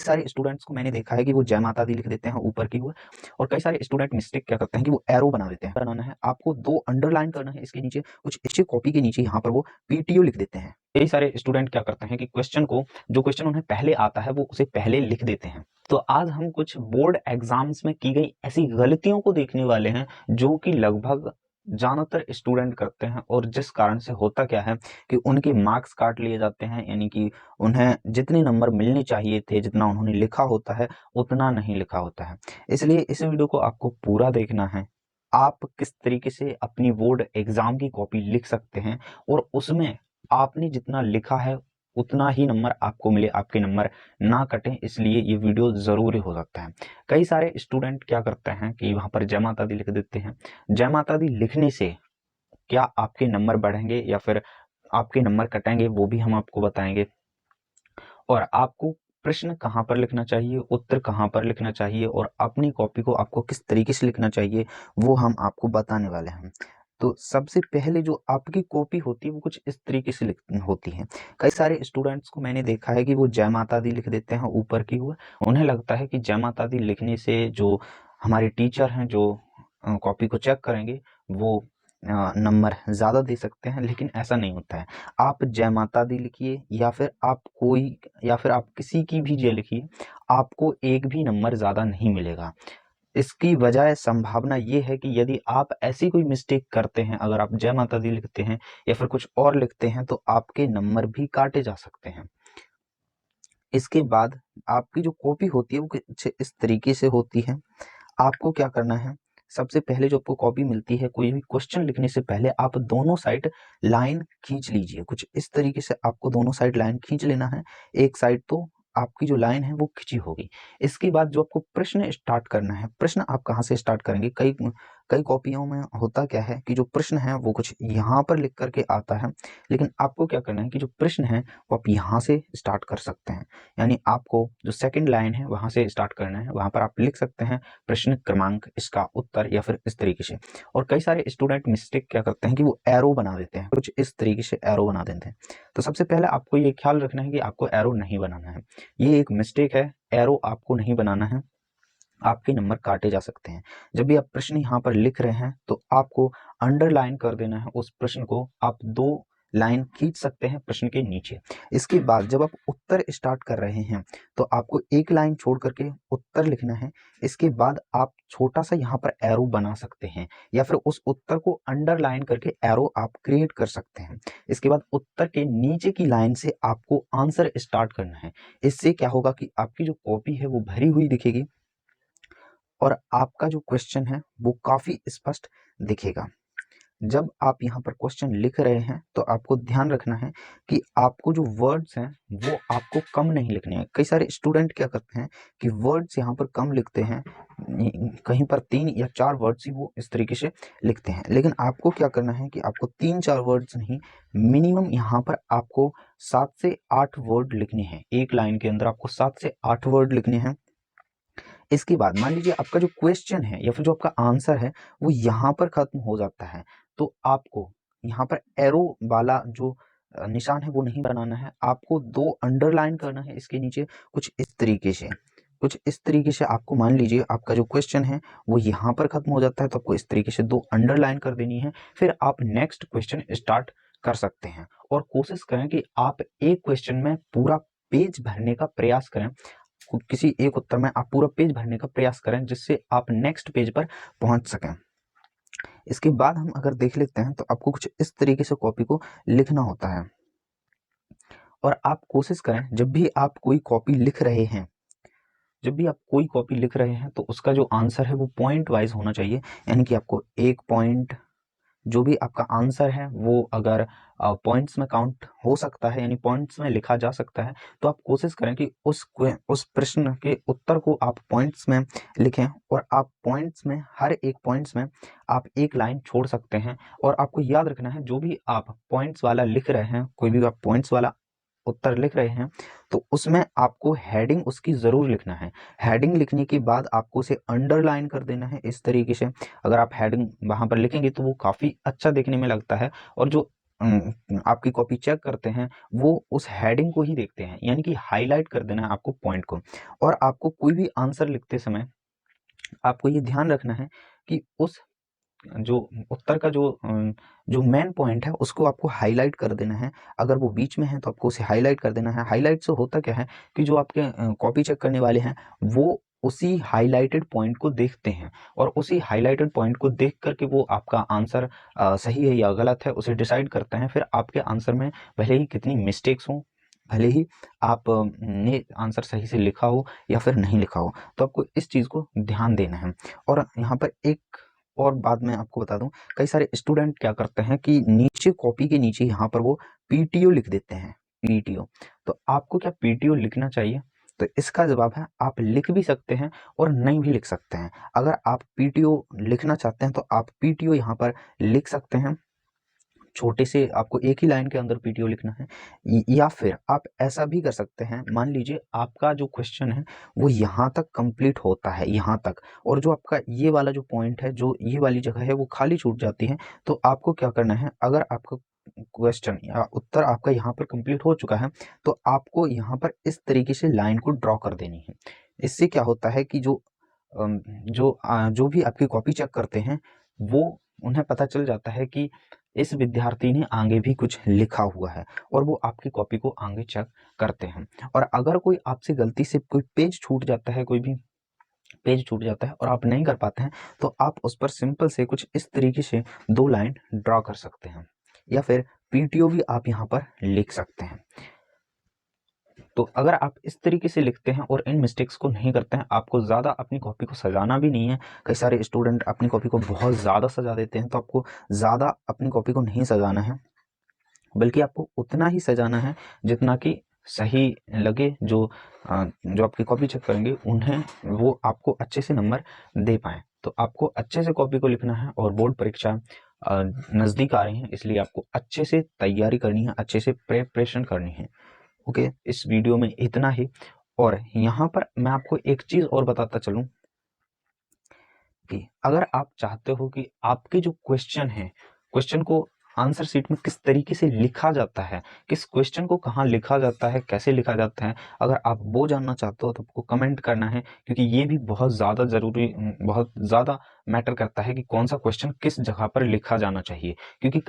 सारे स्टूडेंट्स को मैंने देखा है कि वो जय माता दी लिख देते हैं ऊपर की ओर, और कई सारे स्टूडेंट मिस्टेक क्या करते हैं कि वो एरो बना देते हैं। बनाना है आपको, 2 अंडरलाइन करना है इसके नीचे, कुछ अच्छी कॉपी के नीचे यहाँ पर वो पीटीओ लिख देते हैं। कई सारे स्टूडेंट क्या करते हैं कि जो क्वेश्चन उन्हें पहले आता है वो उसे पहले लिख देते हैं। तो आज हम कुछ बोर्ड एग्जाम्स में की गई ऐसी गलतियों को देखने वाले हैं जो कि लगभग ज्यादातर स्टूडेंट करते हैं, और जिस कारण से होता क्या है कि उनके मार्क्स काट लिए जाते हैं, यानी कि उन्हें जितने नंबर मिलने चाहिए थे, जितना उन्होंने लिखा होता है उतना नहीं लिखा होता है। इसलिए इस वीडियो को आपको पूरा देखना है। आप किस तरीके से अपनी बोर्ड एग्जाम की कॉपी लिख सकते हैं और उसमें आपने जितना लिखा है उतना ही नंबर आपको मिले, आपके नंबर ना कटें, इसलिए ये वीडियो जरूरी हो सकता है। कई सारे स्टूडेंट क्या करते हैं कि वहां पर जय माता दी लिख देते हैं। जय माता दी लिखने से क्या आपके नंबर बढ़ेंगे या फिर आपके नंबर कटेंगे, वो भी हम आपको बताएंगे। और आपको प्रश्न कहाँ पर लिखना चाहिए, उत्तर कहाँ पर लिखना चाहिए, और अपनी कॉपी को आपको किस तरीके से लिखना चाहिए, वो हम आपको बताने वाले हैं। तो सबसे पहले जो आपकी कॉपी होती है वो कुछ इस तरीके से होती है। कई सारे स्टूडेंट्स को मैंने देखा है कि वो जय माता दी लिख देते हैं ऊपर की ओर। उन्हें लगता है कि जय माता दी लिखने से जो हमारे टीचर हैं, जो कॉपी को चेक करेंगे, वो नंबर ज़्यादा दे सकते हैं, लेकिन ऐसा नहीं होता है। आप जय माता दी लिखिए या फिर आप किसी की भी जय लिखिए, आपको एक भी नंबर ज़्यादा नहीं मिलेगा। इसकी वजह संभावना ये है कि यदि आप ऐसी कोई मिस्टेक करते हैं, अगर आप जय माता दी लिखते हैं या फिर कुछ और लिखते हैं, तो आपके नंबर भी काटे जा सकते हैं। इसके बाद आपकी जो कॉपी होती है वो कुछ इस तरीके से होती है। आपको क्या करना है, सबसे पहले जो आपको कॉपी मिलती है, कोई भी क्वेश्चन लिखने से पहले आप दोनों साइड लाइन खींच लीजिए। कुछ इस तरीके से आपको दोनों साइड लाइन खींच लेना है। एक साइड तो आपकी जो लाइन है वो खिंची होगी। इसके बाद जो आपको प्रश्न स्टार्ट करना है, प्रश्न आप कहाँ से स्टार्ट करेंगे, कई कई कॉपियों में होता क्या है कि जो प्रश्न है वो कुछ यहाँ पर लिख करके आता है, लेकिन आपको क्या करना है कि जो प्रश्न है वो आप यहाँ से स्टार्ट कर सकते हैं। यानी आपको जो सेकंड लाइन है वहां से स्टार्ट करना है, वहां पर आप लिख सकते हैं प्रश्न क्रमांक, इसका उत्तर, या फिर इस तरीके से। और कई सारे स्टूडेंट मिस्टेक क्या करते हैं कि वो एरो बना देते हैं, कुछ इस तरीके से एरो बना देते हैं। तो सबसे पहले आपको ये ख्याल रखना है कि आपको एरो नहीं बनाना है, ये एक मिस्टेक है। एरो आपको नहीं बनाना है, आपके नंबर काटे जा सकते हैं। जब भी आप प्रश्न यहाँ पर लिख रहे हैं तो आपको अंडरलाइन कर देना है उस प्रश्न को, आप 2 लाइन खींच सकते हैं प्रश्न के नीचे। इसके बाद जब आप उत्तर स्टार्ट कर रहे हैं तो आपको एक लाइन छोड़ करके उत्तर लिखना है। इसके बाद आप छोटा सा यहाँ पर एरो बना सकते हैं, या फिर उस उत्तर को अंडरलाइन करके एरो आप क्रिएट कर सकते हैं। इसके बाद उत्तर के नीचे की लाइन से आपको आंसर स्टार्ट करना है। इससे क्या होगा कि आपकी जो कॉपी है वो भरी हुई दिखेगी और आपका जो क्वेश्चन है वो काफी स्पष्ट दिखेगा। जब आप यहाँ पर क्वेश्चन लिख रहे हैं तो आपको ध्यान रखना है कि आपको जो वर्ड्स हैं वो आपको कम नहीं लिखने हैं। कई सारे स्टूडेंट क्या करते हैं कि वर्ड्स यहाँ पर कम लिखते हैं, कहीं पर 3 या 4 वर्ड्स ही वो इस तरीके से लिखते हैं, लेकिन आपको क्या करना है कि आपको 3-4 वर्ड्स नहीं, मिनिमम यहाँ पर आपको 7 से 8 वर्ड लिखने हैं। एक लाइन के अंदर आपको 7 से 8 वर्ड लिखने हैं। इसके बाद मान लीजिए आपका जो क्वेश्चन है या फिर जो आपका आंसर है वो यहाँ पर खत्म हो जाता है, तो आपको यहाँ पर एरो वाला जो निशान है वो नहीं बनाना है, आपको 2 अंडरलाइन करना है इसके नीचे, कुछ इस तरीके से। कुछ इस तरीके से आपको, मान लीजिए आपका जो क्वेश्चन है वो यहाँ पर खत्म हो जाता है, तो आपको इस तरीके से 2 अंडरलाइन कर देनी है। फिर आप नेक्स्ट क्वेश्चन स्टार्ट कर सकते हैं, और कोशिश करें कि आप एक क्वेश्चन में पूरा पेज भरने का प्रयास करें। किसी एक उत्तर में आप पूरा पेज भरने का प्रयास करें, जिससे आप नेक्स्ट पेज पर पहुंच सकें। इसके बाद हम अगर देख लेते हैं तो आपको कुछ इस तरीके से कॉपी को लिखना होता है, और आप कोशिश करें जब भी आप कोई कॉपी लिख रहे हैं, तो उसका जो आंसर है वो पॉइंट वाइज होना चाहिए। यानी कि आपको एक पॉइंट, जो भी आपका आंसर है वो अगर पॉइंट्स में काउंट हो सकता है, यानी पॉइंट्स में लिखा जा सकता है, तो आप कोशिश करें कि उस प्रश्न के उत्तर को आप पॉइंट्स में लिखें, और आप पॉइंट्स में, हर एक पॉइंट्स में आप एक लाइन छोड़ सकते हैं। और आपको याद रखना है, जो भी आप पॉइंट्स वाला लिख रहे हैं, कोई भी आप पॉइंट्स वाला उत्तर लिख रहे हैं, तो उसमें आपको हेडिंग उसकी ज़रूर लिखना है। हेडिंग लिखने के बाद आपको उसे अंडरलाइन कर देना है इस तरीके से। अगर आप हेडिंग वहाँ पर लिखेंगे तो वो काफ़ी अच्छा देखने में लगता है, और जो आपकी कॉपी चेक करते हैं वो उस हेडिंग को ही देखते हैं, यानी कि हाईलाइट कर देना है आपको पॉइंट को। और आपको कोई भी आंसर लिखते समय आपको ये ध्यान रखना है कि उस जो उत्तर का जो मेन पॉइंट है उसको आपको हाईलाइट कर देना है। अगर वो बीच में है तो आपको उसे हाईलाइट कर देना है। हाईलाइट से होता क्या है कि जो आपके कॉपी चेक करने वाले हैं वो उसी हाईलाइटेड पॉइंट को देखते हैं, और उसी हाईलाइटेड पॉइंट को देख करके वो आपका आंसर सही है या गलत है उसे डिसाइड करते हैं। फिर आपके आंसर में भले ही कितनी मिस्टेक्स हों, भले ही आप ने आंसर सही से लिखा हो या फिर नहीं लिखा हो, तो आपको इस चीज़ को ध्यान देना है। और यहाँ पर एक और बात मैं आपको बता दूं, कई सारे स्टूडेंट क्या करते हैं कि नीचे कॉपी के नीचे यहाँ पर वो पीटीओ लिख देते हैं, पीटीओ। तो आपको क्या पीटीओ लिखना चाहिए? तो इसका जवाब है आप लिख भी सकते हैं और नहीं भी लिख सकते हैं। अगर आप पीटीओ लिखना चाहते हैं तो आप पीटीओ यहाँ पर लिख सकते हैं, छोटे से आपको एक ही लाइन के अंदर पीटीओ लिखना है। या फिर आप ऐसा भी कर सकते हैं, मान लीजिए आपका जो क्वेश्चन है वो यहाँ तक कंप्लीट होता है, यहाँ तक, और जो आपका ये वाला जो पॉइंट है, जो ये वाली जगह है वो खाली छूट जाती है। तो आपको क्या करना है, अगर आपका क्वेश्चन या उत्तर आपका यहाँ पर कंप्लीट हो चुका है तो आपको यहाँ पर इस तरीके से लाइन को ड्रॉ कर देनी है। इससे क्या होता है कि जो भी आपकी कॉपी चेक करते हैं वो उन्हें पता चल जाता है कि इस विद्यार्थी ने आगे भी कुछ लिखा हुआ है, और वो आपकी कॉपी को आगे चेक करते हैं। और अगर कोई आपसे गलती से कोई पेज छूट जाता है, कोई भी पेज छूट जाता है और आप नहीं कर पाते हैं, तो आप उस पर सिंपल से कुछ इस तरीके से 2 लाइन ड्रॉ कर सकते हैं, या फिर पीटीओ भी आप यहाँ पर लिख सकते हैं। तो अगर आप इस तरीके से लिखते हैं और इन मिस्टेक्स को नहीं करते हैं, आपको ज़्यादा अपनी कॉपी को सजाना भी नहीं है। कई सारे स्टूडेंट अपनी कॉपी को बहुत ज़्यादा सजा देते हैं, तो आपको ज़्यादा अपनी कॉपी को नहीं सजाना है, बल्कि आपको उतना ही सजाना है जितना कि सही लगे। जो आपकी कॉपी चेक करेंगे उन्हें वो आपको अच्छे से नंबर दे पाएँ। तो आपको अच्छे से कॉपी को लिखना है, और बोर्ड परीक्षा नज़दीक आ रही हैं, इसलिए आपको अच्छे से तैयारी करनी है, अच्छे से प्रिपरेशन करनी है। ओके, इस वीडियो में इतना ही। और यहाँ पर मैं आपको एक चीज़ और बताता चलूँ कि अगर आप चाहते हो कि आपके जो क्वेश्चन हैं, क्वेश्चन को आंसर शीट में किस तरीके से लिखा जाता है, किस क्वेश्चन को कहाँ लिखा जाता है, कैसे लिखा जाता है, अगर आप वो जानना चाहते हो तो आपको कमेंट करना है, क्योंकि ये भी बहुत ज़्यादा ज़रूरी, बहुत ज़्यादा मैटर करता है कि कौन सा क्वेश्चन किस जगह पर लिखा जाना चाहिए। क्योंकि